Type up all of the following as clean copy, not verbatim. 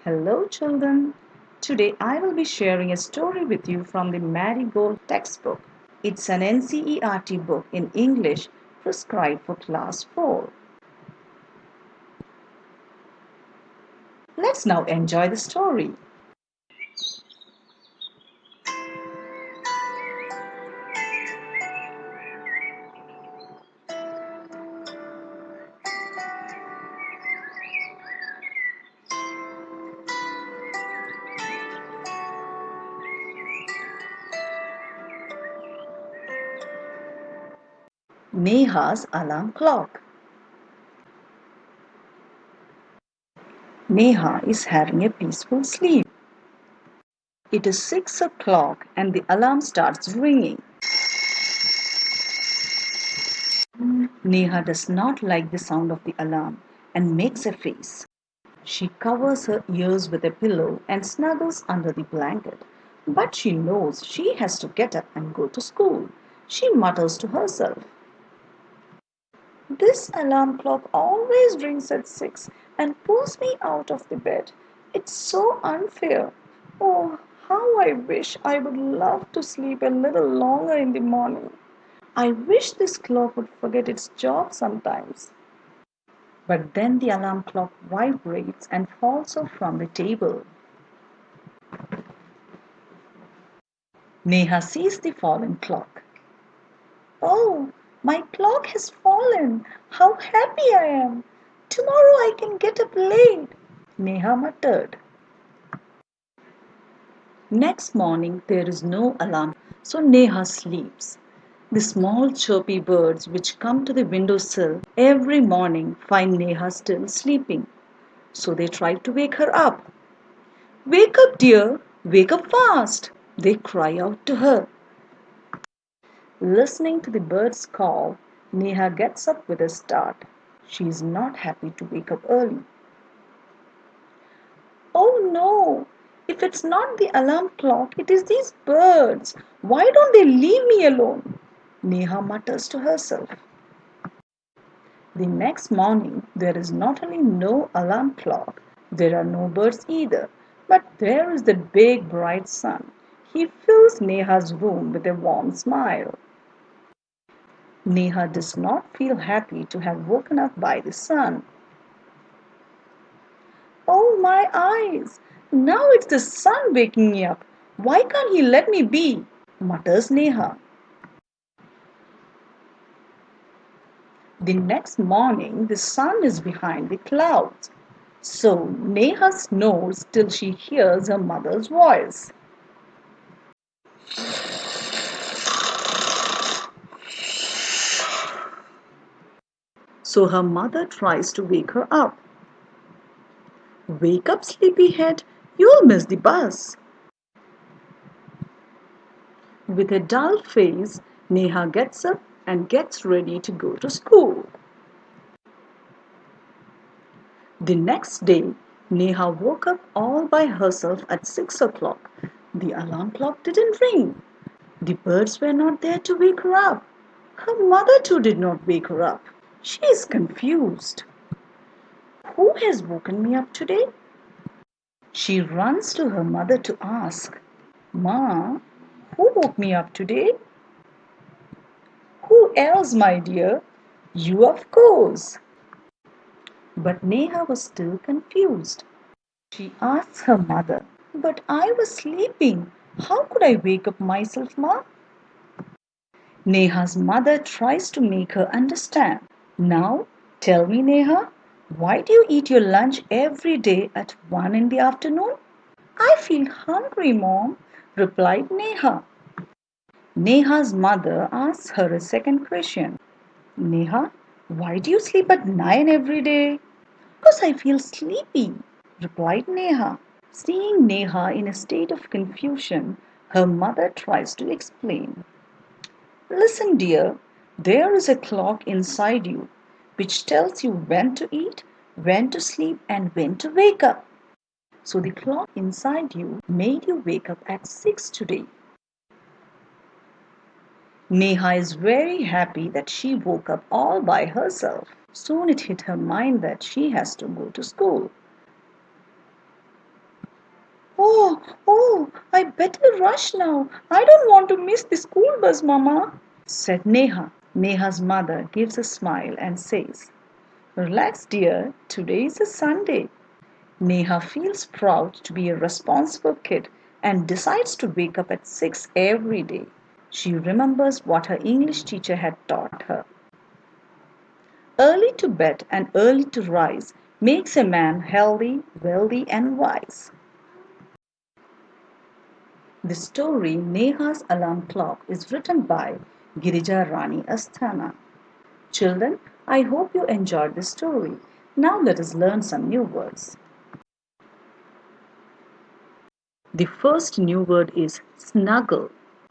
Hello, children. Today I will be sharing a story with you from the Marigold textbook. It's an NCERT book in English prescribed for class 4. Let's now enjoy the story. Neha's alarm clock. Neha is having a peaceful sleep. It is 6 o'clock and the alarm starts ringing. Neha does not like the sound of the alarm and makes a face. She covers her ears with a pillow and snuggles under the blanket. But she knows she has to get up and go to school. She mutters to herself. This alarm clock always rings at 6 and pulls me out of the bed. It's so unfair. Oh, how I wish I would love to sleep a little longer in the morning. I wish this clock would forget its job sometimes. But then the alarm clock vibrates and falls off from the table. Neha sees the fallen clock. Oh, my clock has fallen. How happy I am. Tomorrow I can get up late, Neha muttered. Next morning there is no alarm, so Neha sleeps. The small chirpy birds which come to the windowsill every morning find Neha still sleeping. So they try to wake her up. Wake up, dear, wake up fast, they cry out to her. Listening to the birds call, Neha gets up with a start. She is not happy to wake up early. Oh no! If it's not the alarm clock, it is these birds. Why don't they leave me alone? Neha mutters to herself. The next morning, there is not only no alarm clock, there are no birds either, but there is the big bright sun. He fills Neha's room with a warm smile. Neha does not feel happy to have woken up by the sun. Oh, my eyes! Now it's the sun waking me up. Why can't he let me be? Mutters Neha. The next morning, the sun is behind the clouds. So Neha snores till she hears her mother's voice. So her mother tries to wake her up. Wake up, sleepyhead, you'll miss the bus. With a dull face, Neha gets up and gets ready to go to school. The next day, Neha woke up all by herself at 6 o'clock. The alarm clock didn't ring. The birds were not there to wake her up. Her mother too did not wake her up. She is confused. Who has woken me up today? She runs to her mother to ask, Ma, who woke me up today? Who else, my dear? You, of course. But Neha was still confused. She asks her mother, But I was sleeping. How could I wake up myself, Ma? Neha's mother tries to make her understand. Now, tell me, Neha, why do you eat your lunch every day at 1 in the afternoon? I feel hungry, Mom, replied Neha. Neha's mother asks her a second question. Neha, why do you sleep at 9 every day? Because I feel sleepy, replied Neha. Seeing Neha in a state of confusion, her mother tries to explain. Listen, dear, there is a clock inside you which tells you when to eat, when to sleep, and when to wake up. So the clock inside you made you wake up at 6 today. Neha is very happy that she woke up all by herself. Soon it hit her mind that she has to go to school. Oh, I better rush now. I don't want to miss the school bus, Mama, said Neha. Neha's mother gives a smile and says, Relax, dear, today is a Sunday. Neha feels proud to be a responsible kid and decides to wake up at 6 every day. She remembers what her English teacher had taught her. Early to bed and early to rise makes a man healthy, wealthy, and wise. The story Neha's Alarm Clock is written by Girija Rani Asthana. Children, I hope you enjoyed the story. Now let us learn some new words. The first new word is snuggle,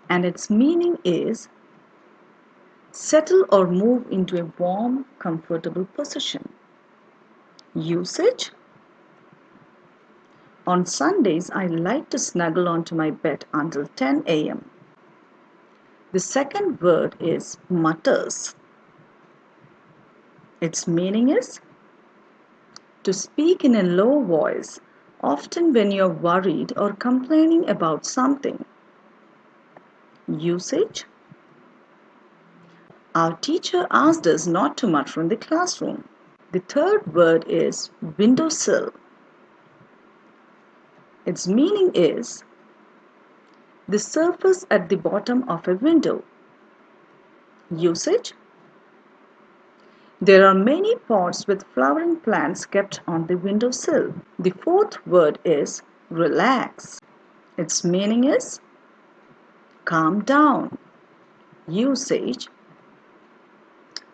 and its meaning is settle or move into a warm, comfortable position. Usage: On Sundays, I like to snuggle onto my bed until 10 a.m. The second word is mutters. Its meaning is to speak in a low voice, often when you're worried or complaining about something. Usage: Our teacher asked us not to mutter in the classroom. The third word is windowsill. Its meaning is the surface at the bottom of a window. Usage: There are many pots with flowering plants kept on the windowsill. The fourth word is relax. Its meaning is calm down. Usage: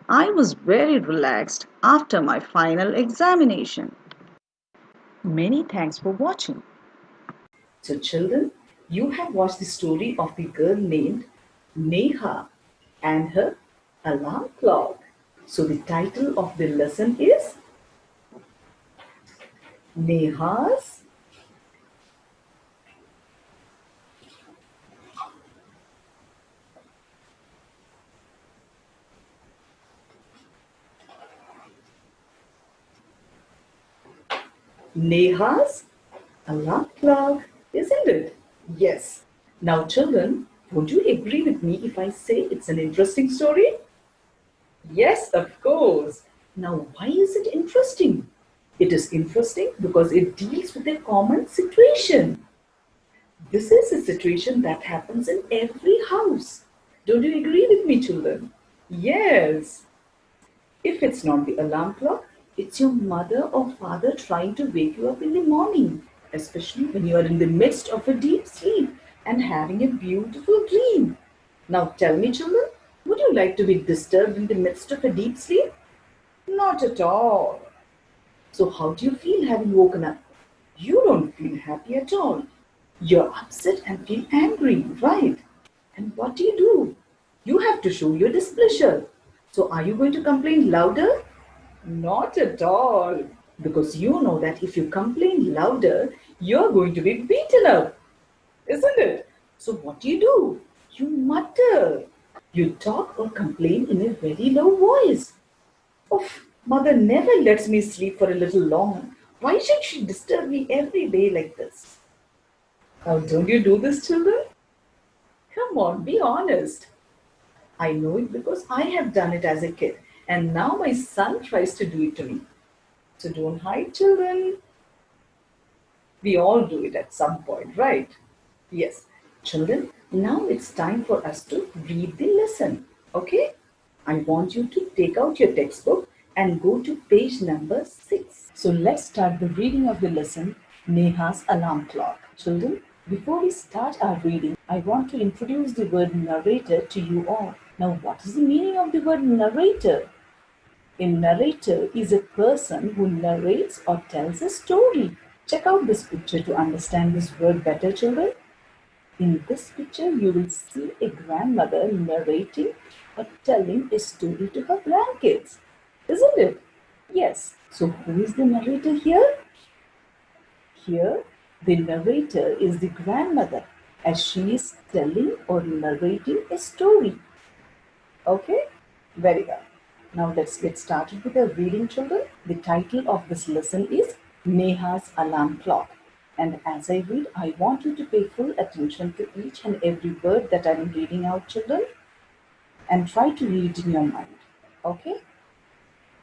I was very relaxed after my final examination. Many thanks for watching. So, children, you have watched the story of the girl named Neha and her alarm clock. So, the title of the lesson is Neha's Neha's alarm clock, isn't it? Yes. Now, children, would you agree with me if I say it's an interesting story? Yes, of course. Now, why is it interesting? It is interesting because it deals with a common situation. This is a situation that happens in every house. Don't you agree with me, children? Yes. If it's not the alarm clock, it's your mother or father trying to wake you up in the morning, especially when you are in the midst of a deep sleep and having a beautiful dream. Now tell me, children, would you like to be disturbed in the midst of a deep sleep? Not at all. So, how do you feel having woken up? You don't feel happy at all. You're upset and feel angry, right? And what do? You have to show your displeasure. So, are you going to complain louder? Not at all. Because you know that if you complain louder, you're going to be beaten up, isn't it? So, what do? You mutter. You talk or complain in a very low voice. Oof, mother never lets me sleep for a little long. Why should she disturb me every day like this? How don't you do this, children? Come on, be honest. I know it because I have done it as a kid, and now my son tries to do it to me. So don't hide, children. We all do it at some point, right? Yes. Children, now it's time for us to read the lesson. Okay? I want you to take out your textbook and go to page number 6. So let's start the reading of the lesson, Neha's Alarm Clock. Children, before we start our reading, I want to introduce the word narrator to you all. Now, what is the meaning of the word narrator? A narrator is a person who narrates or tells a story. Check out this picture to understand this word better, children. In this picture, you will see a grandmother narrating or telling a story to her grandkids, isn't it? Yes. So, who is the narrator here? Here, the narrator is the grandmother as she is telling or narrating a story. Okay? Very good. Now, let's get started with the reading, children. The title of this lesson is Neha's Alarm Clock. And as I read, I want you to pay full attention to each and every word that I'm reading out, children, and try to read in your mind. Okay?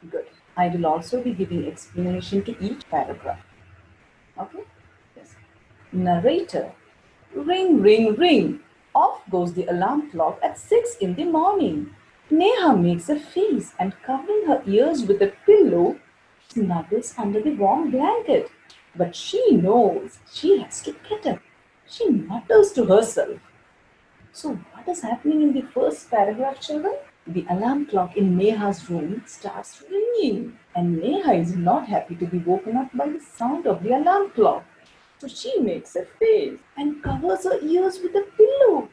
Good. I will also be giving explanation to each paragraph. Okay? Yes. Narrator. Ring, ring, ring. Off goes the alarm clock at 6 in the morning. Neha makes a face and covering her ears with a pillow, snuggles under the warm blanket. But she knows she has to get up. She mutters to herself. So, what is happening in the first paragraph, children? The alarm clock in Neha's room starts ringing, and Neha is not happy to be woken up by the sound of the alarm clock. So she makes a face and covers her ears with a pillow.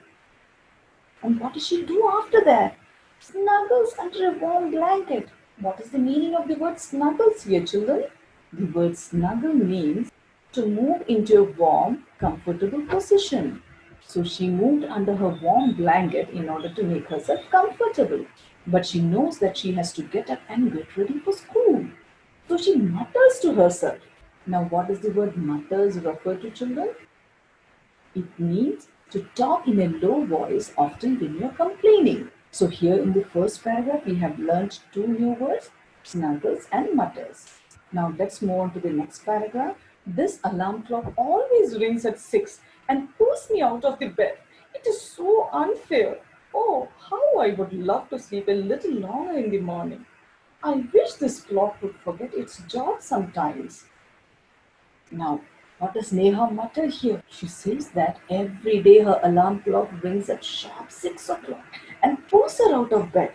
And what does she do after that? Snuggles under a warm blanket. What is the meaning of the word snuggles here, children? The word snuggle means to move into a warm, comfortable position. So she moved under her warm blanket in order to make herself comfortable. But she knows that she has to get up and get ready for school. So she mutters to herself. Now, what does the word mutters refer to, children? It means to talk in a low voice, often when you're complaining. So, here in the first paragraph, we have learned two new words, snuggles and mutters. Now, let's move on to the next paragraph. This alarm clock always rings at 6 and pulls me out of the bed. It is so unfair. Oh, how I would love to sleep a little longer in the morning. I wish this clock would forget its job sometimes. Now, what does Neha mutter here? She says that every day her alarm clock rings at sharp 6 o'clock and pulls her out of bed.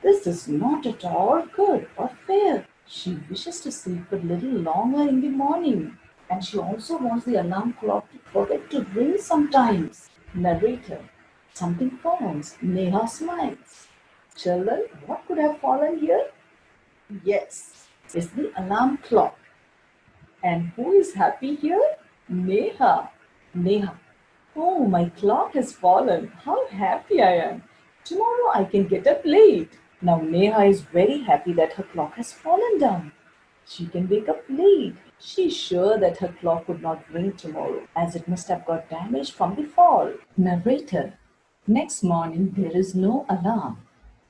This is not at all good or fair. She wishes to sleep a little longer in the morning, and she also wants the alarm clock to forget to ring sometimes. Narrator. Something falls. Neha smiles. Children, what could have fallen here? Yes, it's the alarm clock. And who is happy here? Neha. Neha. Oh, my clock has fallen. How happy I am. Tomorrow I can get up late. Now Neha is very happy that her clock has fallen down. She can wake up late. She's sure that her clock would not ring tomorrow, as it must have got damaged from the fall. Narrator. Next morning there is no alarm.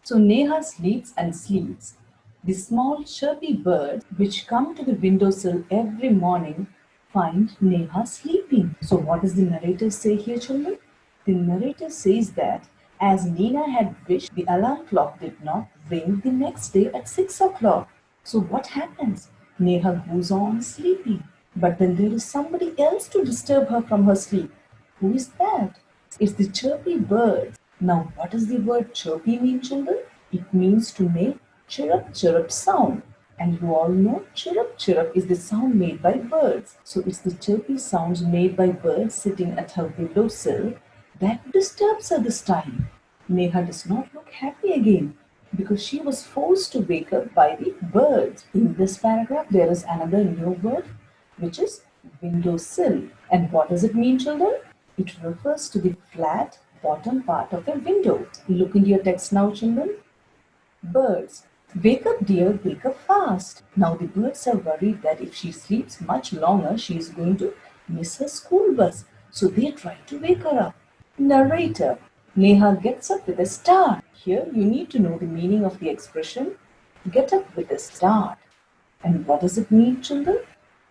So Neha sleeps and sleeps. The small chirpy birds which come to the windowsill every morning find Neha sleeping. So what does the narrator say here, children? The narrator says that as Nina had wished, the alarm clock did not ring the next day at 6 o'clock. So what happens? Neha goes on sleeping. But then there is somebody else to disturb her from her sleep. Who is that? It's the chirpy birds. Now, what does the word chirpy mean, children? It means to make chirrup chirrup sound. And you all know chirrup chirrup is the sound made by birds. So it's the chirpy sounds made by birds sitting at her windowsill that disturbs her this time. Neha does not look happy again because she was forced to wake up by the birds. In this paragraph, there is another new word which is windowsill. And what does it mean, children? It refers to the flat bottom part of a window. Look into your text now, children. Birds. Wake up, dear, wake up fast. Now the birds are worried that if she sleeps much longer, she is going to miss her school bus. So they try to wake her up. Narrator. Neha gets up with a start. Here you need to know the meaning of the expression get up with a start. And what does it mean, children?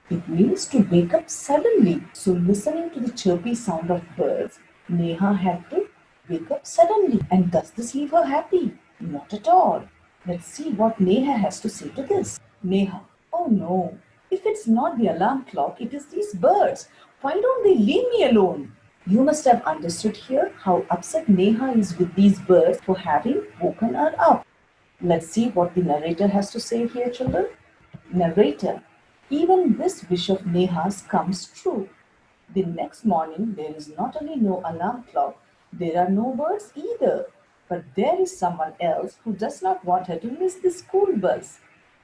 It means to wake up suddenly. So listening to the chirpy sound of birds, Neha had to wake up suddenly. And does this leave her happy? Not at all. Let's see what Neha has to say to this. Neha, oh no, if it's not the alarm clock, it is these birds. Why don't they leave me alone? You must have understood here how upset Neha is with these birds for having woken her up. Let's see what the narrator has to say here, children. Narrator, even this wish of Neha's comes true. The next morning, there is not only no alarm clock, there are no birds either. But there is someone else who does not want her to miss the school bus.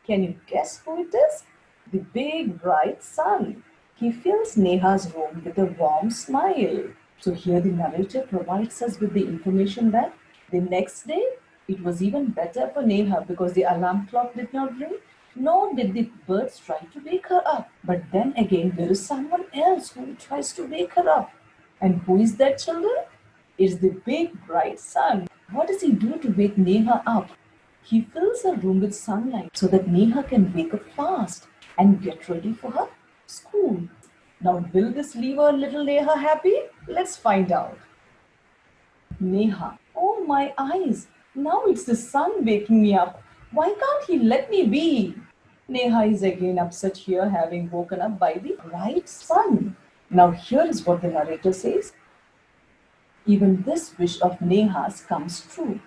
Can you guess who it is? The big bright sun. He fills Neha's room with a warm smile. So here the narrator provides us with the information that the next day it was even better for Neha because the alarm clock did not ring. She was able to wake up early. She was able to sleep longer. Nor did the birds try to wake her up. But then again, there is someone else who tries to wake her up. And who is that, children? It's the big bright sun. What does he do to wake Neha up? He fills her room with sunlight so that Neha can wake up fast and get ready for her school. Now, will this leave our little Neha happy? Let's find out. Neha, oh my eyes, now it's the sun waking me up. Why can't he let me be? Neha is again upset here, having woken up by the bright sun. Now, here is what the narrator says. Even this wish of Neha's comes true.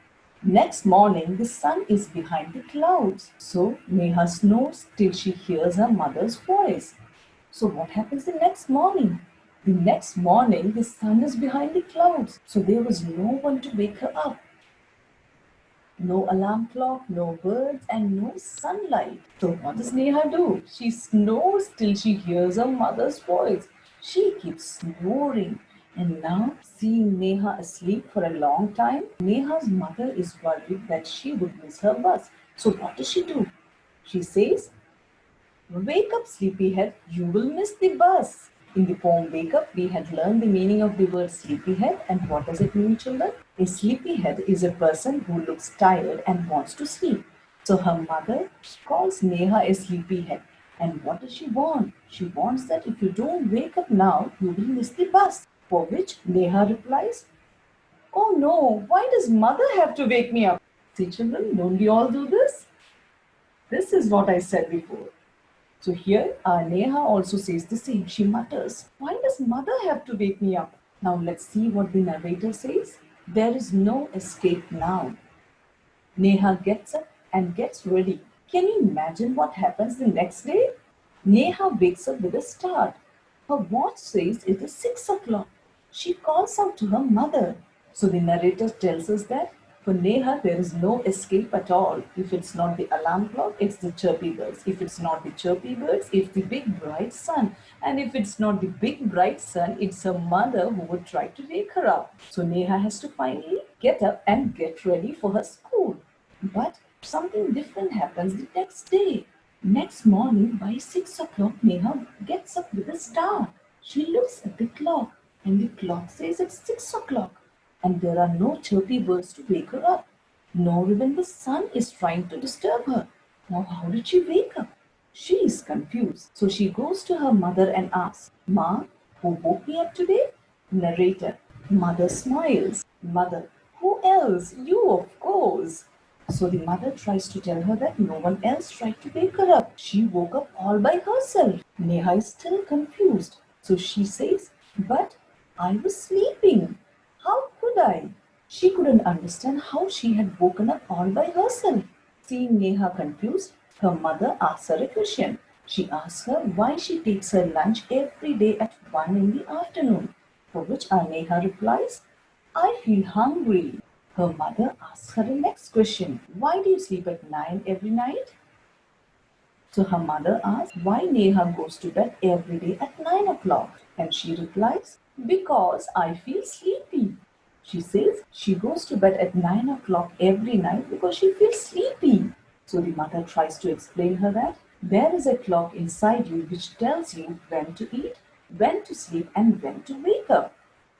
Next morning, the sun is behind the clouds. So Neha snores till she hears her mother's voice. So what happens the next morning? The next morning, the sun is behind the clouds. So there was no one to wake her up. No alarm clock, no birds, and no sunlight. So what does Neha do? She snores till she hears her mother's voice. She keeps snoring. And now, seeing Neha asleep for a long time, Neha's mother is worried that she would miss her bus. So what does she do? She says, "Wake up, sleepyhead, you will miss the bus." In the poem Wake Up, we had learned the meaning of the word sleepyhead. And what does it mean, children? A sleepyhead is a person who looks tired and wants to sleep. So her mother calls Neha a sleepyhead. And what does she want? She wants that if you don't wake up now, you will miss the bus. For which Neha replies, "Oh no, why does mother have to wake me up?" See, children, don't we all do this? This is what I said before. So here, Neha also says the same. She mutters, "Why does mother have to wake me up?" Now let's see what the narrator says. There is no escape now. Neha gets up and gets ready. Can you imagine what happens the next day? Neha wakes up with a start. Her watch says it is 6 o'clock. She calls out to her mother. So the narrator tells us that for Neha, there is no escape at all. If it's not the alarm clock, it's the chirpy birds. If it's not the chirpy birds, it's the big bright sun. And if it's not the big bright sun, it's her mother who would try to wake her up. So Neha has to finally get up and get ready for her school. But something different happens the next day. Next morning by 6 o'clock, Neha gets up with a start. She looks at the clock, and the clock says it's 6 o'clock. And there are no chirpy birds to wake her up. Nor even the sun is trying to disturb her. Now, how did she wake up? She is confused. So she goes to her mother and asks, "Ma, who woke me up today?" Narrator. Mother smiles. Mother. "Who else? You, of course." So the mother tries to tell her that no one else tried to wake her up. She woke up all by herself. Neha is still confused. So she says, "But I was sleeping. How could I?" She couldn't understand how she had woken up all by herself. Seeing Neha confused, her mother asks her a question. She asks her why she takes her lunch every day at 1 in the afternoon. For which our Neha replies, "I feel hungry." Her mother asks her the next question. "Why do you sleep at 9 every night?" So her mother asks why Neha goes to bed every day at 9 o'clock. And she replies, "Because I feel sleepy." She says she goes to bed at 9 o'clock every night because she feels sleepy. So the mother tries to explain her that there is a clock inside you which tells you when to eat, when to sleep, and when to wake up.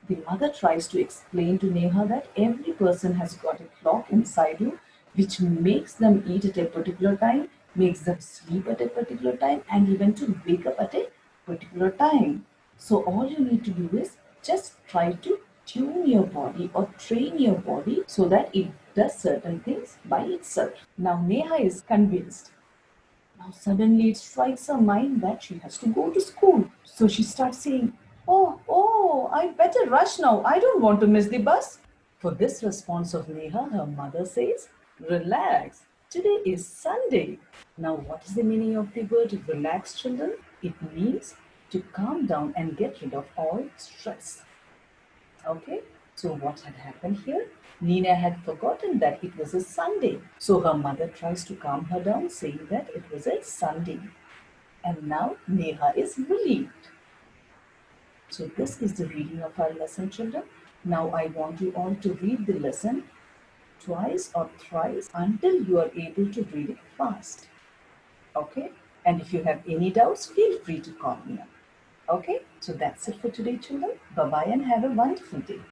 The mother tries to explain to Neha that every person has got a clock inside you which makes them eat at a particular time, makes them sleep at a particular time, and even to wake up at a particular time. So all you need to do is just try to tune your body or train your body so that it does certain things by itself. Now Neha is convinced. Now suddenly it strikes her mind that she has to go to school. So she starts saying, "Oh, I better rush now. I don't want to miss the bus." For this response of Neha, her mother says, "Relax. Today is Sunday." Now, what is the meaning of the word relax, children? It means to calm down and get rid of all stress. Okay, so what had happened here? Nina had forgotten that it was a Sunday. So her mother tries to calm her down, saying that it was a Sunday. And now Neha is relieved. So this is the reading of our lesson, children. Now I want you all to read the lesson twice or thrice until you are able to read it fast. Okay? And if you have any doubts, feel free to call me up. Okay? So that's it for today, children. Bye bye and have a wonderful day.